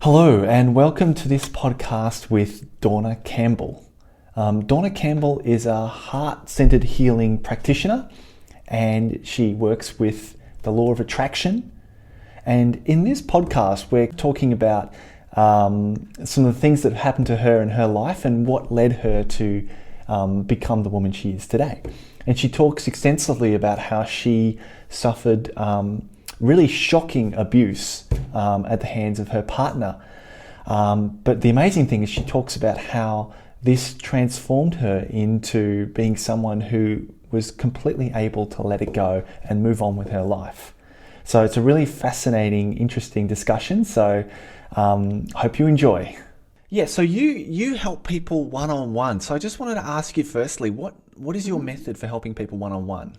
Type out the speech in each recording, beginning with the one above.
Hello, and welcome to this podcast with Dawna Campbell. Dawna Campbell is a heart-centered healing practitioner, and she works with the law of attraction. And in this podcast, we're talking about some of the things that have happened to her in her life and what led her to become the woman she is today. And she talks extensively about how she suffered really shocking abuse at the hands of her partner. But the amazing thing is she talks about how this transformed her into being someone who was completely able to let it go and move on with her life. So it's a really fascinating, interesting discussion. So hope you enjoy. Yeah, so you help people one-on-one. So I just wanted to ask you firstly, what is your method for helping people one-on-one?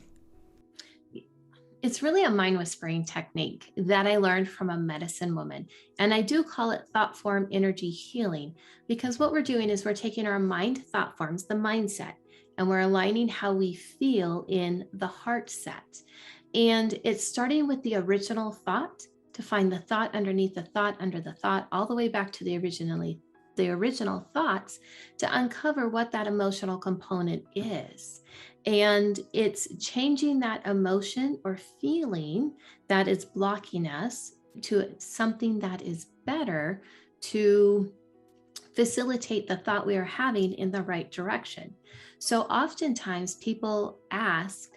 It's really a mind whispering technique that I learned from a medicine woman. And I do call it thought form energy healing, because what we're doing is we're taking our mind thought forms, the mindset, and we're aligning how we feel in the heart set. And it's starting with the original thought to find the thought underneath the thought, under the thought, all the way back to the original thoughts to uncover what that emotional component is. And it's changing that emotion or feeling that is blocking us to something that is better to facilitate the thought we are having in the right direction. So oftentimes people ask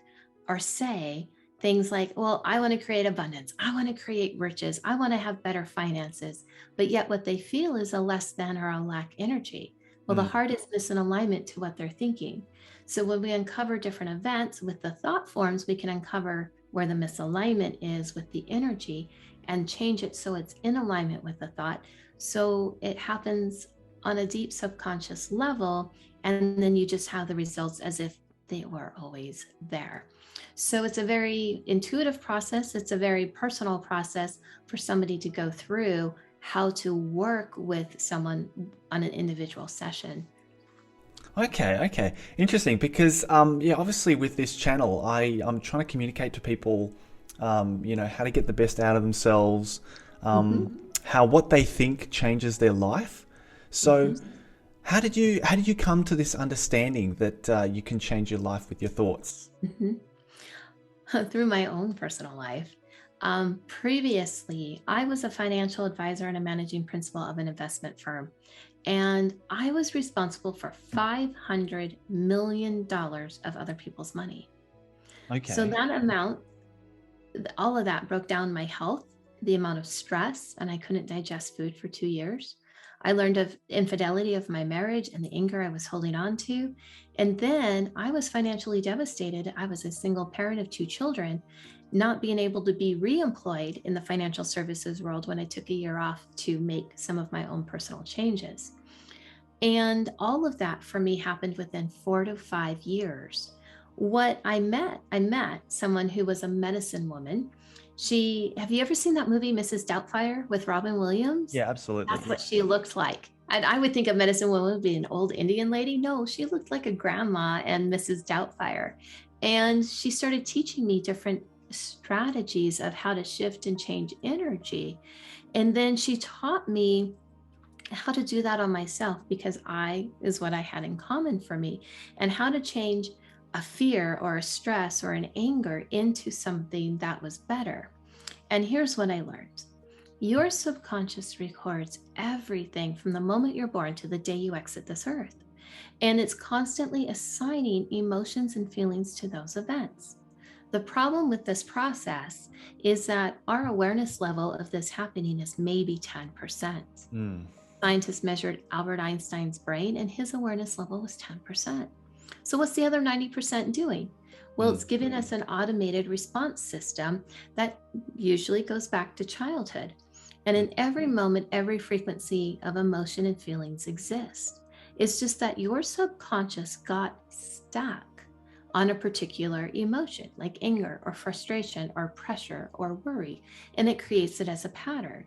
or say things like, well, I want to create abundance. I want to create riches. I want to have better finances. But yet what they feel is a less than or a lack energy. Well, the heart is misalignment to what they're thinking. So when we uncover different events with the thought forms, we can uncover where the misalignment is with the energy and change it so it's in alignment with the thought. So it happens on a deep subconscious level, and then you just have the results as if they were always there. So it's a very intuitive process. It's a very personal process for somebody to go through how to work with someone on an individual session. Okay. Interesting, because obviously with this channel, I'm trying to communicate to people, how to get the best out of themselves, how what they think changes their life. So how did you come to this understanding that you can change your life with your thoughts? Through my own personal life. Previously, I was a financial advisor and a managing principal of an investment firm. And I was responsible for $500 million of other people's money. So Okay. that amount, all of that broke down my health, the amount of stress, and I couldn't digest food for 2 years. I learned of infidelity of my marriage and the anger I was holding on to. And then I was financially devastated. I was a single parent of 2 children, not being able to be re-employed in the financial services world when I took a year off to make some of my own personal changes. And all of that for me happened within 4 to 5 years. I met someone who was a medicine woman. Have you ever seen that movie, Mrs. Doubtfire, with Robin Williams? Yeah, absolutely. That's what she looked like. And I would think a medicine woman would be an old Indian lady. No, she looked like a grandma and Mrs. Doubtfire. And she started teaching me different strategies of how to shift and change energy. And then she taught me how to do that on myself, because I is what I had in common for me, and how to change a fear or a stress or an anger into something that was better. And here's what I learned. Your subconscious records everything from the moment you're born to the day you exit this earth. And it's constantly assigning emotions and feelings to those events. The problem with this process is that our awareness level of this happening is maybe 10%. Scientists measured Albert Einstein's brain, and his awareness level was 10%. So what's the other 90% doing? Well, it's giving us an automated response system that usually goes back to childhood. And in every moment, every frequency of emotion and feelings exist. It's just that your subconscious got stuck on a particular emotion, like anger or frustration or pressure or worry, and it creates it as a pattern.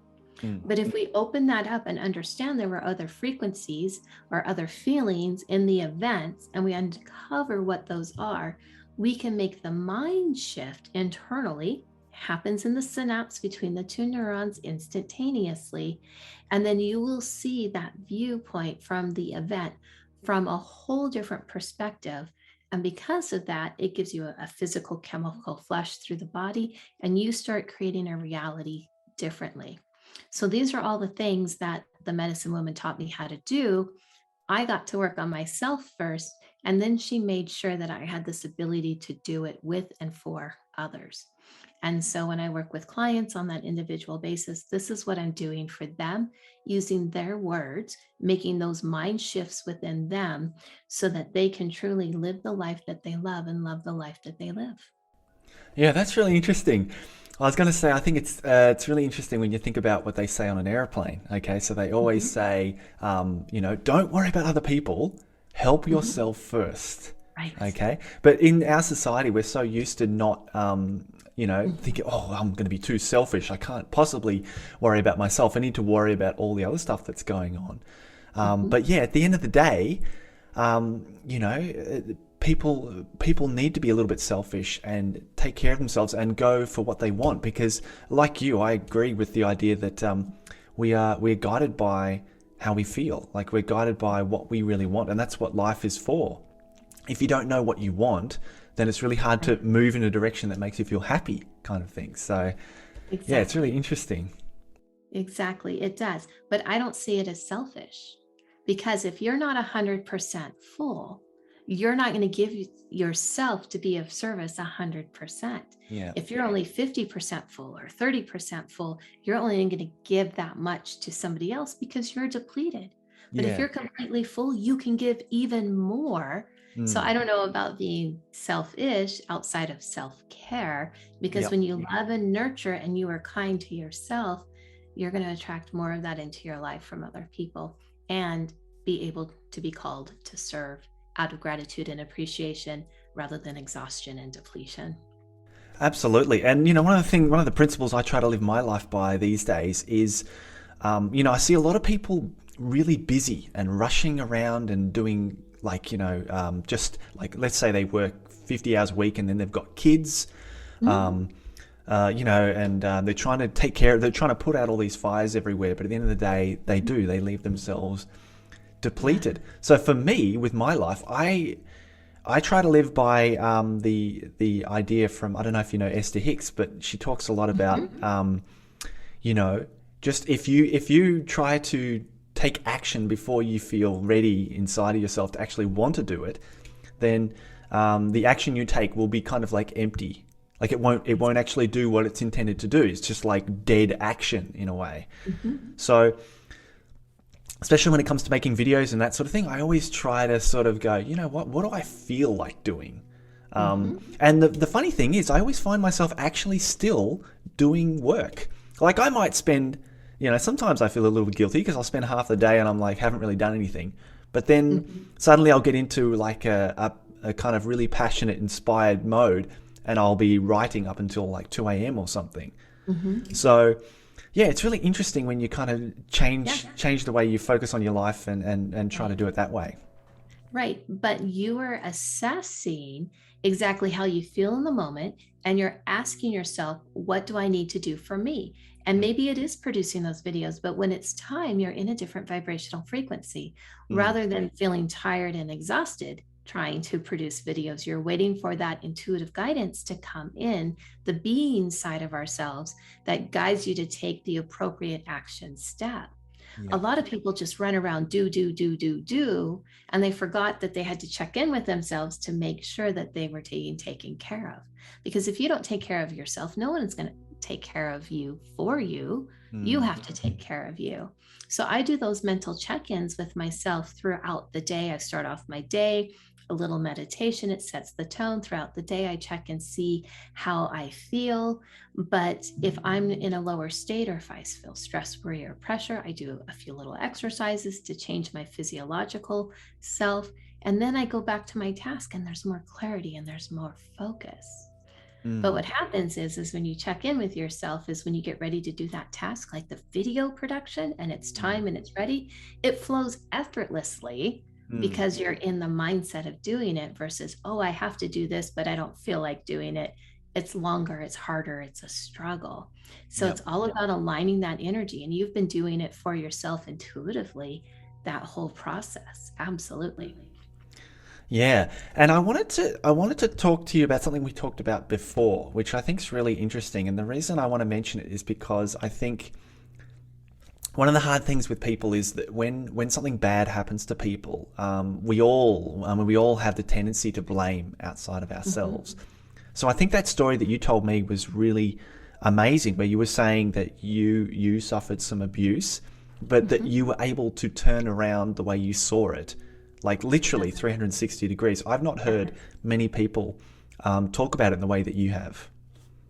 But if we open that up and understand there were other frequencies or other feelings in the events, and we uncover what those are, we can make the mind shift internally happens in the synapse between the two neurons instantaneously. And then you will see that viewpoint from the event from a whole different perspective. And because of that, it gives you a physical chemical flush through the body, and you start creating a reality differently. So these are all the things that the medicine woman taught me how to do. I got to work on myself first, and then she made sure that I had this ability to do it with and for others. And so when I work with clients on that individual basis, this is what I'm doing for them, using their words, making those mind shifts within them so that they can truly live the life that they love and love the life that they live. Yeah, that's really interesting. I was going to say, I think it's really interesting when you think about what they say on an airplane. Okay, so they always say, don't worry about other people, help yourself first. Right. Okay, but in our society, we're so used to not, thinking, oh, I'm going to be too selfish. I can't possibly worry about myself. I need to worry about all the other stuff that's going on. But yeah, at the end of the day, people need to be a little bit selfish and take care of themselves and go for what they want, because like you, I agree with the idea that we're guided by how we feel. Like, we're guided by what we really want, and that's what life is for. If you don't know what you want, then it's really hard to move in a direction that makes you feel happy, kind of thing. So Exactly. yeah, it's really interesting. Exactly, it does. But I don't see it as selfish, because if you're not 100% full, you're not going to give yourself to be of service 100%. Yeah. If you're only 50% full or 30% full, you're only going to give that much to somebody else because you're depleted. But if Yeah. you're completely full, you can give even more. So I don't know about being selfish outside of self-care, because Yep. when you love and nurture and you are kind to yourself, you're going to attract more of that into your life from other people and be able to be called to serve out of gratitude and appreciation rather than exhaustion and depletion. Absolutely. And one of the principles I try to live my life by these days is, I see a lot of people really busy and rushing around and doing, like, just like, let's say they work 50 hours a week and then they've got kids, and they're trying to they're trying to put out all these fires everywhere. But at the end of the day, they leave themselves depleted. So for me, with my life, I try to live by the idea from, I don't know if you know Esther Hicks, but she talks a lot about just if you try to take action before you feel ready inside of yourself to actually want to do it, then the action you take will be kind of like empty. Like, it won't actually do what it's intended to do. It's just like dead action in a way. So especially when it comes to making videos and that sort of thing, I always try to sort of go, what do I feel like doing? And the funny thing is, I always find myself actually still doing work. Like, I might spend, sometimes I feel a little bit guilty because I'll spend half the day and I'm like, haven't really done anything. But then suddenly I'll get into like a kind of really passionate, inspired mode, and I'll be writing up until like 2 a.m. or something. So yeah, it's really interesting when you kind of change the way you focus on your life and try to do it that way. Right. But you are assessing exactly how you feel in the moment, and you're asking yourself, what do I need to do for me? And maybe it is producing those videos, but when it's time, you're in a different vibrational frequency. Rather than feeling tired and exhausted trying to produce videos, you're waiting for that intuitive guidance to come in, the being side of ourselves that guides you to take the appropriate action step. A lot of people just run around, do, and they forgot that they had to check in with themselves to make sure that they were taken care of. Because if you don't take care of yourself, no one is going to take care of you for you. You have to take care of you. So I do those mental check-ins with myself throughout the day. I start off my day, a little meditation. It sets the tone throughout the day. I check and see how I feel. But if I'm in a lower state, or if I feel stress, worry, or pressure, I do a few little exercises to change my physiological self. And then I go back to my task, and there's more clarity and there's more focus. But what happens is when you check in with yourself, is when you get ready to do that task, like the video production, and it's time and it's ready, it flows effortlessly because you're in the mindset of doing it versus, oh, I have to do this, but I don't feel like doing it. it's longer, it's harder, it's a struggle. So it's Yep. all about aligning that energy. And you've been doing it for yourself intuitively that whole process. Absolutely. Yeah, and I wanted to talk to you about something we talked about before, which I think is really interesting. And the reason I want to mention it is because I think one of the hard things with people is that when something bad happens to people, we all have the tendency to blame outside of ourselves. Mhm. So I think that story that you told me was really amazing, where you were saying that you suffered some abuse, but that Mhm. you were able to turn around the way you saw it, like literally That's right. 360 degrees. I've not heard many people talk about it in the way that you have.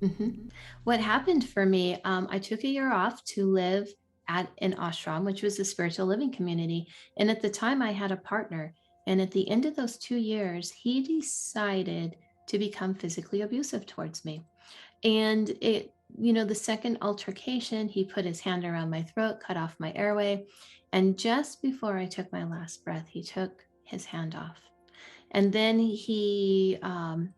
Mhm. What happened for me, I took a year off to live at an ashram, which was a spiritual living community. And at the time, I had a partner. And at the end of those 2 years, he decided to become physically abusive towards me. And the second altercation, he put his hand around my throat, cut off my airway. And just before I took my last breath, he took his hand off. And then he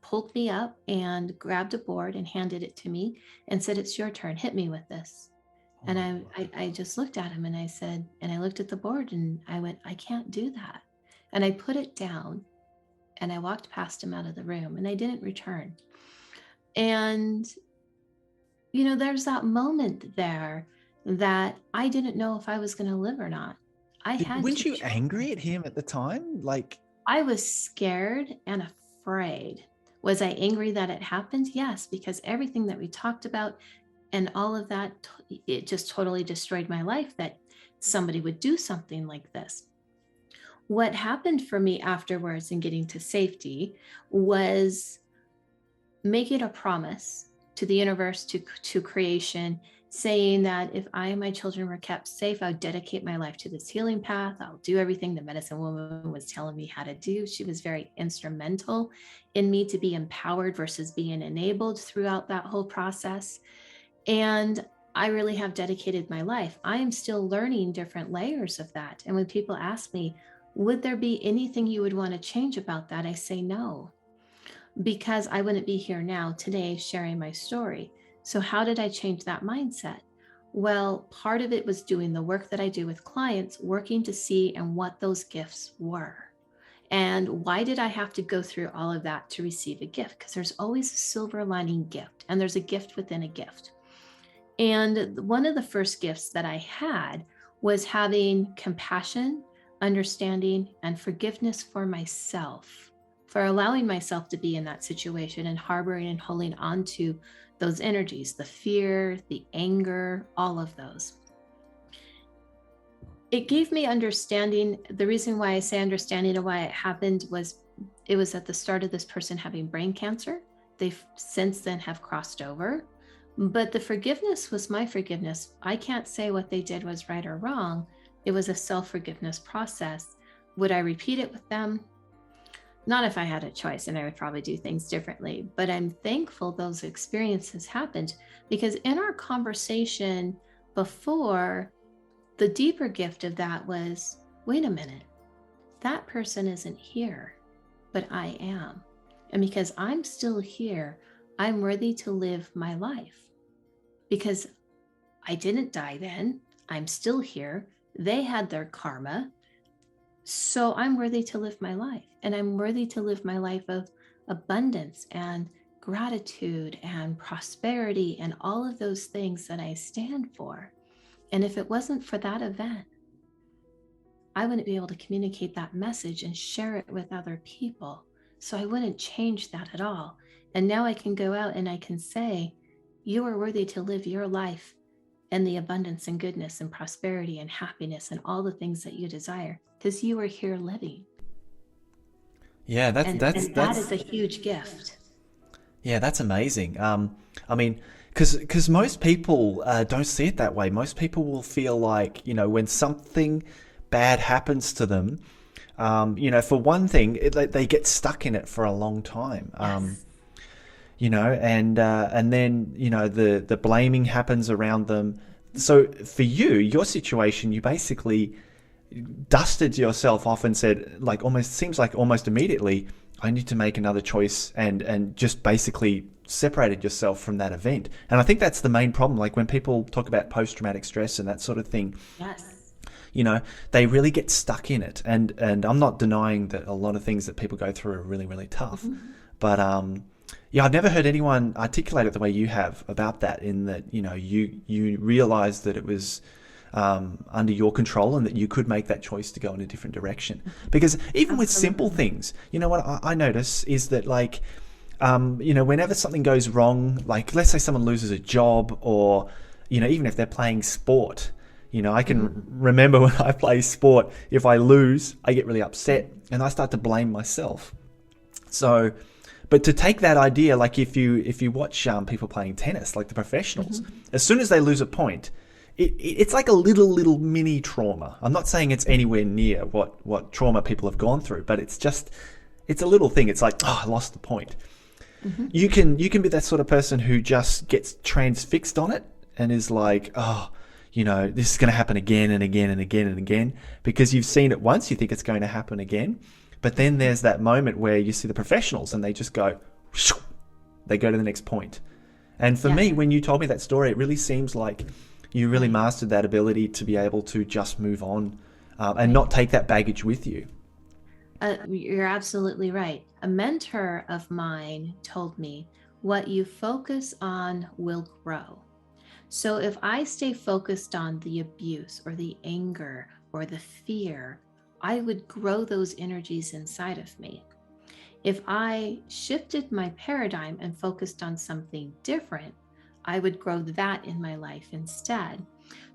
pulled me up and grabbed a board and handed it to me and said, "It's your turn. Hit me with this." Oh And my I just looked at him and I said, and I looked at the board and I went, "I can't do that." And I put it down and I walked past him out of the room and I didn't return. And, there's that moment there that I didn't know if I was going to live or not. I had to Weren't you choose. angry at him at the time? Like, I was scared and afraid. Was I angry that it happened? Yes, because everything that we talked about and all of that, it just totally destroyed my life that somebody would do something like this. What happened for me afterwards in getting to safety was making a promise to the universe, to creation, saying that if I and my children were kept safe, I would dedicate my life to this healing path. I'll do everything the medicine woman was telling me how to do. She was very instrumental in me to be empowered versus being enabled throughout that whole process. And I really have dedicated my life. I am still learning different layers of that. And when people ask me, would there be anything you would want to change about that? I say no, because I wouldn't be here now today sharing my story. So, how did I change that mindset? Well, part of it was doing the work that I do with clients, working to see and what those gifts were. And why did I have to go through all of that to receive a gift? Because there's always a silver lining gift, and there's a gift within a gift. And one of the first gifts that I had was having compassion, understanding, and forgiveness for myself, for allowing myself to be in that situation and harboring and holding on to those energies, the fear, the anger, all of those. It gave me understanding. The reason why I say understanding of why it happened was it was at the start of this person having brain cancer. They've since then have crossed over. But the forgiveness was my forgiveness. I can't say what they did was right or wrong. It was a self-forgiveness process. Would I repeat it with them? Not if I had a choice, and I would probably do things differently. But I'm thankful those experiences happened, because in our conversation before, the deeper gift of that was, wait a minute, that person isn't here, but I am. And because I'm still here, I'm worthy to live my life, because I didn't die then. I'm still here. They had their karma. So I'm worthy to live my life. And I'm worthy to live my life of abundance and gratitude and prosperity and all of those things that I stand for. And if it wasn't for that event, I wouldn't be able to communicate that message and share it with other people. So I wouldn't change that at all. And now I can go out and I can say, you are worthy to live your life and the abundance and goodness and prosperity and happiness and all the things that you desire, because you are here living. yeah, that's that's And that that's is a huge gift. yeah, that's amazing. I mean, because most people don't see it that way. Most people will feel like, when something bad happens to them, for one thing, they get stuck in it for a long time. Yes. And then the blaming happens around them. So for you, your situation, you basically dusted yourself off and said, like, almost seems like almost immediately, I need to make another choice and just basically separated yourself from that event. And I think that's the main problem. Like when people talk about post-traumatic stress and that sort of thing, Yes. you know, they really get stuck in it. And I'm not denying that a lot of things that people go through are really, really tough. Mm-hmm. But yeah, I've never heard anyone articulate it the way you have about that, in that, you know, you realized that it was under your control and that you could make that choice to go in a different direction. Because even with simple things, you know, what I notice is that, like, you know, whenever something goes wrong, like let's say someone loses a job, or, you know, even if they're playing sport, you know, I can remember when I play sport, if I lose, I get really upset and I start to blame myself. So, but to take that idea, like if you watch people playing tennis, like the professionals, as soon as they lose a point, it's like a little mini trauma. I'm not saying it's anywhere near what trauma people have gone through, but it's a little thing. It's like, oh, I lost the point. You can be that sort of person who just gets transfixed on it and is like, oh, you know, this is going to happen again and again and again and again, because you've seen it once, you think it's going to happen again. But then there's that moment where you see the professionals and they just go, they go to the next point. And for me, when you told me that story, it really seems like you really mastered that ability to be able to just move on and not take that baggage with you. You're absolutely right. A mentor of mine told me, what you focus on will grow. So if I stay focused on the abuse or the anger or the fear, I would grow those energies inside of me. If I shifted my paradigm and focused on something different, I would grow that in my life instead.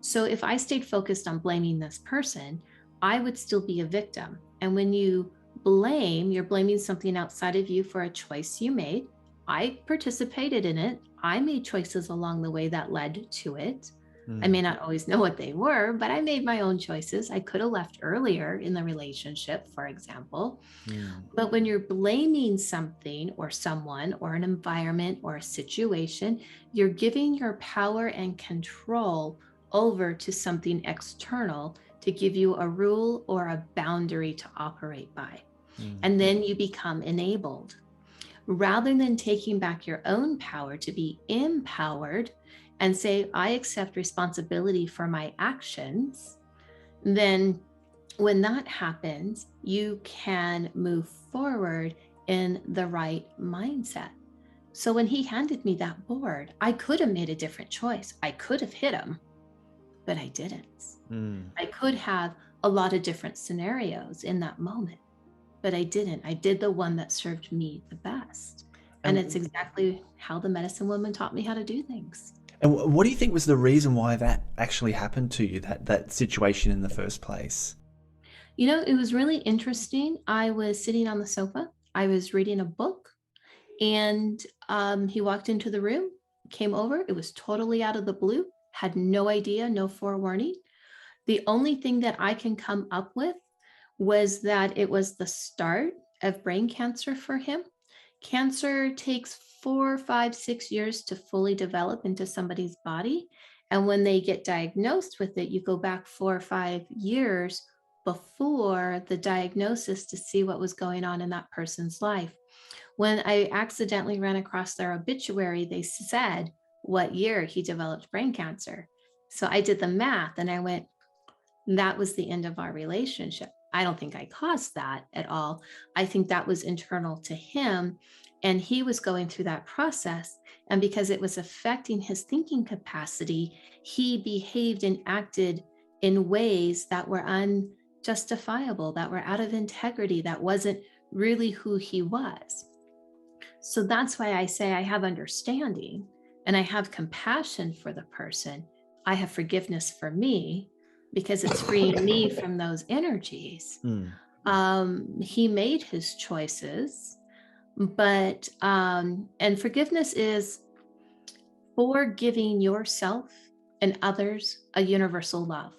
So if I stayed focused on blaming this person, I would still be a victim. And when you blame, you're blaming something outside of you for a choice you made. I participated in it. I made choices along the way that led to it. I may not always know what they were, but I made my own choices. I could have left earlier in the relationship, for example. But when you're blaming something or someone or an environment or a situation, you're giving your power and control over to something external to give you a rule or a boundary to operate by. And then you become enabled. Rather than taking back your own power to be empowered and say, I accept responsibility for my actions, then when that happens, you can move forward in the right mindset. So when he handed me that board, I could have made a different choice. I could have hit him, but I didn't. I could have a lot of different scenarios in that moment, but I didn't. I did the one that served me the best. And it's exactly how the medicine woman taught me how to do things. And what do you think was the reason why that actually happened to you, that situation in the first place? You know, it was really interesting. I was sitting on the sofa. I was reading a book, and he walked into the room, came over. It was totally out of the blue, had no idea, no forewarning. The only thing that I can come up with was that it was the start of brain cancer for him. Cancer takes 4, 5, 6 years to fully develop into somebody's body. And when they get diagnosed with it, you go back 4 or 5 years before the diagnosis to see what was going on in that person's life. When I accidentally ran across their obituary, they said what year he developed brain cancer. So I did the math and I went, that was the end of our relationship. I don't think I caused that at all. I think that was internal to him, and he was going through that process. And because it was affecting his thinking capacity, he behaved and acted in ways that were unjustifiable, that were out of integrity, that wasn't really who he was. So that's why I say I have understanding and I have compassion for the person. I have forgiveness for me, because it's freeing me from those energies. He made his choices, but and forgiveness is forgiving yourself and others a universal love.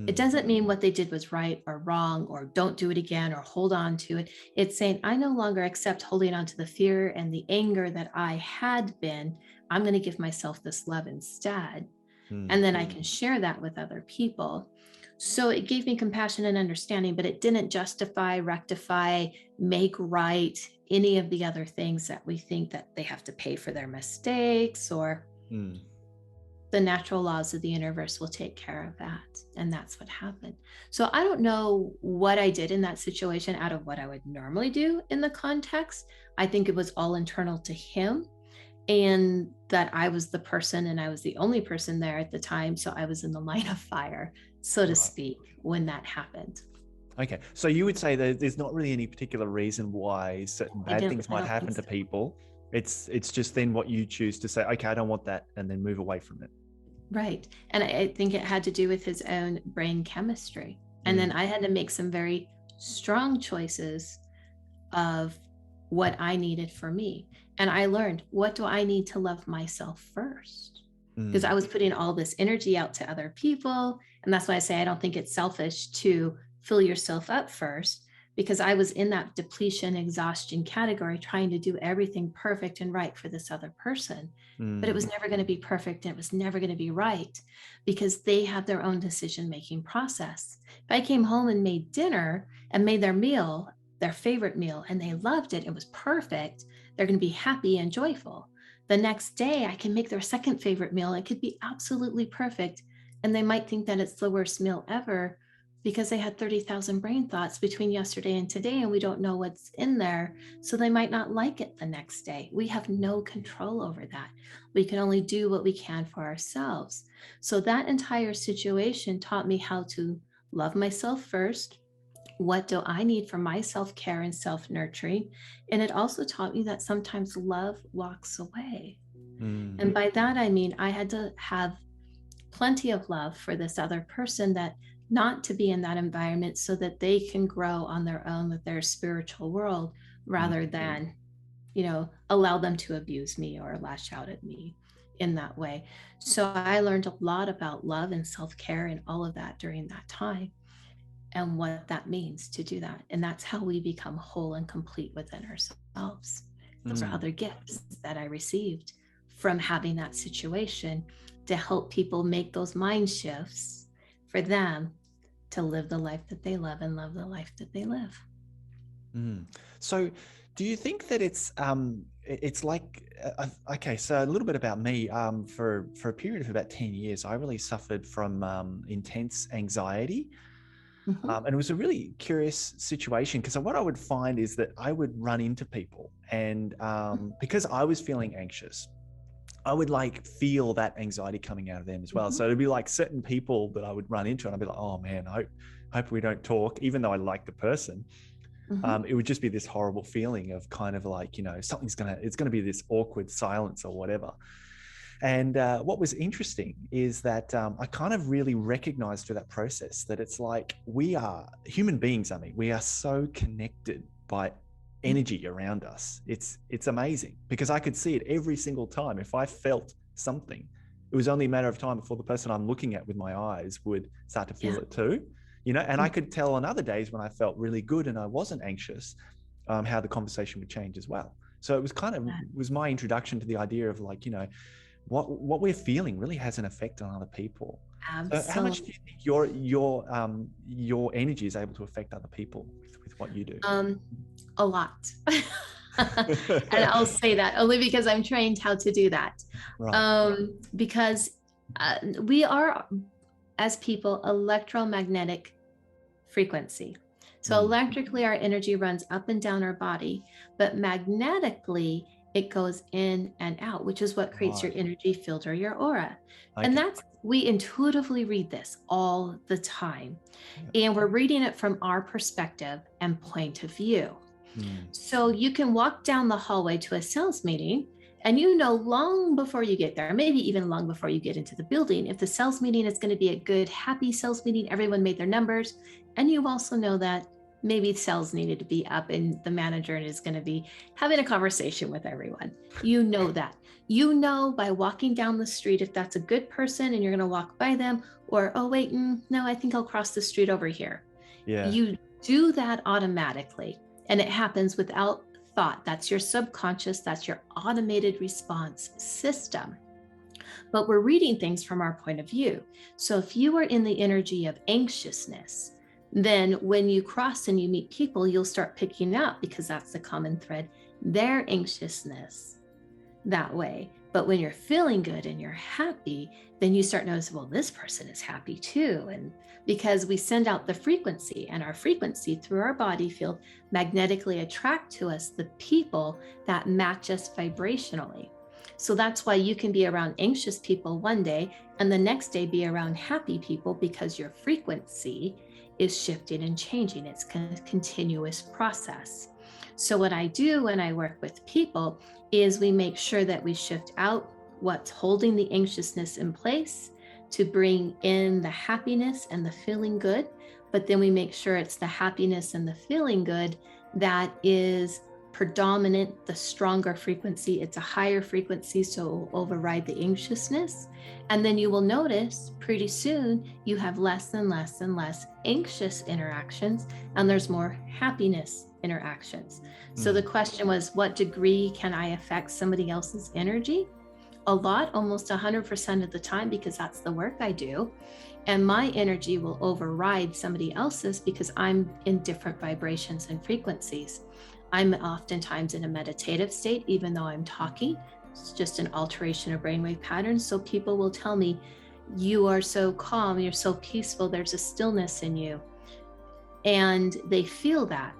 It doesn't mean what they did was right or wrong, or don't do it again, or hold on to it. It's saying, I no longer accept holding on to the fear and the anger that I had been. I'm going to give myself this love instead. And then I can share that with other people. So it gave me compassion and understanding, but it didn't justify, rectify, make right any of the other things that we think that they have to pay for their mistakes, or Mm. the natural laws of the universe will take care of that. And that's what happened. So I don't know what I did in that situation out of what I would normally do in the context. I think it was all internal to him, and that I was the person and I was the only person there at the time. So I was in the line of fire, so to Right. speak, when that happened. Okay. So you would say that there's not really any particular reason why certain bad things I might don't think happen so. to people. It's just then what you choose to say, okay, I don't want that, and then move away from it. Right. And I think it had to do with his own brain chemistry. And then Mm. I had to make some very strong choices of what I needed for me. And I learned, what do I need to love myself first? Because I Mm. was putting all this energy out to other people. And that's why I say I don't think it's selfish to fill yourself up first, because I was in that depletion, exhaustion category, trying to do everything perfect and right for this other person. But it Mm. was never going to be perfect, and it was never going to be right, because they have their own decision making process. If I came home and made dinner and made their meal, their favorite meal, and they loved it, it was perfect, they're going to be happy and joyful. The next day, I can make their second favorite meal. It could be absolutely perfect. And they might think that it's the worst meal ever, because they had 30,000 brain thoughts between yesterday and today, and we don't know what's in there. So they might not like it the next day. We have no control over that. We can only do what we can for ourselves. So that entire situation taught me how to love myself first. What do I need for my self care and self nurturing? And it also taught me that sometimes love walks away. And Mm. by that, I mean, I had to have plenty of love for this other person, that not to be in that environment, so that they can grow on their own with their spiritual world, rather Mm. than, allow them to abuse me or lash out at me in that way. So I learned a lot about love and self care and all of that during that time, and what that means to do that. And that's how we become whole and complete within ourselves. Those are Mm. other gifts that I received from having that situation, to help people make those mind shifts for them to live the life that they love and love the life that they live. Mm. So, do you think that it's like okay? So a little bit about me. For a period of about 10 years, I really suffered from intense anxiety, Mhm. and it was a really curious situation, because what I would find is that I would run into people, and because I was feeling anxious, I would like feel that anxiety coming out of them as well. Mhm. So it'd be like certain people that I would run into, and I'd be like, oh man, I hope we don't talk, even though I like the person. Mhm. It would just be this horrible feeling of kind of like, it's gonna be this awkward silence or whatever. And what was interesting is that I kind of really recognized through that process that it's like, we are human beings. I mean, we are so connected by energy around us. It's amazing, because I could see it every single time. If I felt something, it was only a matter of time before the person I'm looking at with my eyes would start to feel Yeah. it too. And I Mhm. could tell on other days when I felt really good and I wasn't anxious, how the conversation would change as well. So it was was my introduction to the idea of like, what we're feeling really has an effect on other people. So how much do Absolutely. you think your energy is able to affect other people with what you do? Um, a lot. And I'll say that only because I'm trained how to do that. Right. Because we are, as people, electromagnetic frequency. So Mm. electrically, our energy runs up and down our body, but magnetically, it goes in and out, which is what creates your Right. energy field or your aura. And Okay. that's, we intuitively read this all the time. Yeah. And we're reading it from our perspective and point of view. Mm. So you can walk down the hallway to a sales meeting, and long before you get there, maybe even long before you get into the building, if the sales meeting is going to be a good, happy sales meeting, everyone made their numbers. And you also know that maybe sales needed to be up and the manager is going to be having a conversation with everyone. You know that. You know by walking down the street if that's a good person and you're going to walk by them, or, oh, wait, no, I think I'll cross the street over here. Yeah. You do that automatically, and it happens without thought. That's your subconscious, that's your automated response system. but we're reading things from our point of view. So if you are in the energy of anxiousness, then when you cross and you meet people, you'll start picking up, because that's the common thread, their anxiousness that way. But when you're feeling good and you're happy, then you start noticing, well, this person is happy too. And because we send out the frequency, and our frequency through our body field magnetically attract to us the people that match us vibrationally. So that's why you can be around anxious people one day and the next day be around happy people, because your frequency is shifting and changing. It's a continuous process. So what I do when I work with people is we make sure that we shift out what's holding the anxiousness in place to bring in the happiness and the feeling good. But then we make sure it's the happiness and the feeling good that is predominant, the stronger frequency. It's a higher frequency, so it will override the anxiousness. And then you will notice pretty soon you have less and less and less anxious interactions, and there's more happiness interactions. So the question was, what degree can I affect somebody else's energy? A lot, almost 100% of the time, because that's the work I do. And my energy will override somebody else's because I'm in different vibrations and frequencies. I'm oftentimes in a meditative state, even though I'm talking. It's just an alteration of brainwave patterns. So people will tell me, you are so calm, you're so peaceful, there's a stillness in you. And they feel that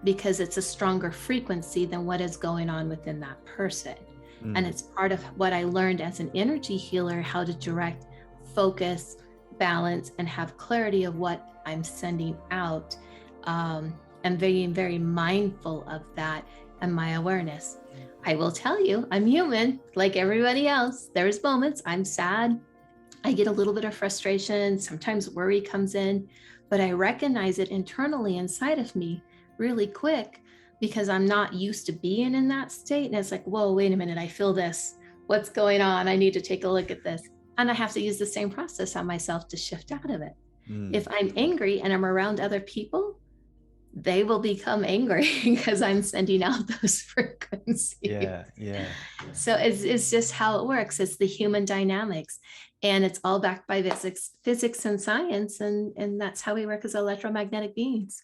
because it's a stronger frequency than what is going on within that person. And it's part of what I learned as an energy healer, how to direct, focus, balance, and have clarity of what I'm sending out. I'm very, very mindful of that and my awareness. I will tell you, I'm human like everybody else. There's moments I'm sad. I get a little bit of frustration. Sometimes worry comes in, but I recognize it internally inside of me really quick, because I'm not used to being in that state. And it's like, whoa, wait a minute, I feel this. What's going on? I need to take a look at this. And I have to use the same process on myself to shift out of it. If I'm angry and I'm around other people, they will become angry because I'm sending out those frequencies. Yeah. So it's just how it works. It's the human dynamics, and it's all backed by physics and science. And that's how we work as electromagnetic beings.